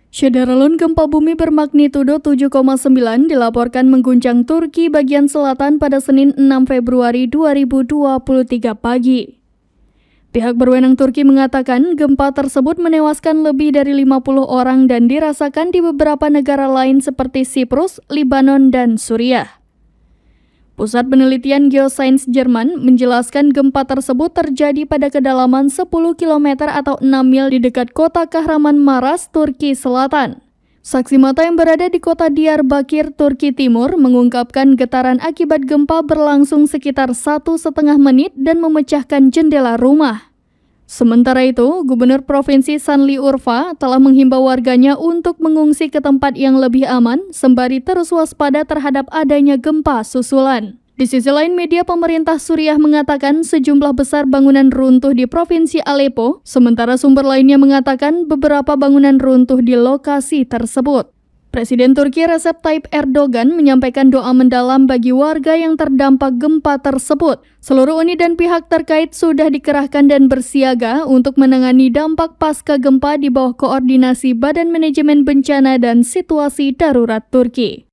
Syederalun gempa bumi bermagnitudo 7,9 dilaporkan mengguncang Turki bagian selatan pada Senin 6 Februari 2023 pagi. Pihak berwenang Turki mengatakan gempa tersebut menewaskan lebih dari 50 orang dan dirasakan di beberapa negara lain seperti Siprus, Libanon, dan Suriah. Pusat Penelitian Geosains Jerman menjelaskan gempa tersebut terjadi pada kedalaman 10 km atau 6 mil di dekat kota Kahramanmaras, Turki Selatan. Saksi mata yang berada di kota Diyarbakir, Turki Timur, mengungkapkan getaran akibat gempa berlangsung sekitar 1,5 menit dan memecahkan jendela rumah. Sementara itu, Gubernur Provinsi Sanli Urfa telah menghimbau warganya untuk mengungsi ke tempat yang lebih aman, sembari terus waspada terhadap adanya gempa susulan. Di sisi lain, media pemerintah Suriah mengatakan sejumlah besar bangunan runtuh di Provinsi Aleppo, sementara sumber lainnya mengatakan beberapa bangunan runtuh di lokasi tersebut. Presiden Turki Recep Tayyip Erdogan menyampaikan doa mendalam bagi warga yang terdampak gempa tersebut. Seluruh unit dan pihak terkait sudah dikerahkan dan bersiaga untuk menangani dampak pasca gempa di bawah koordinasi Badan Manajemen Bencana dan Situasi Darurat Turki.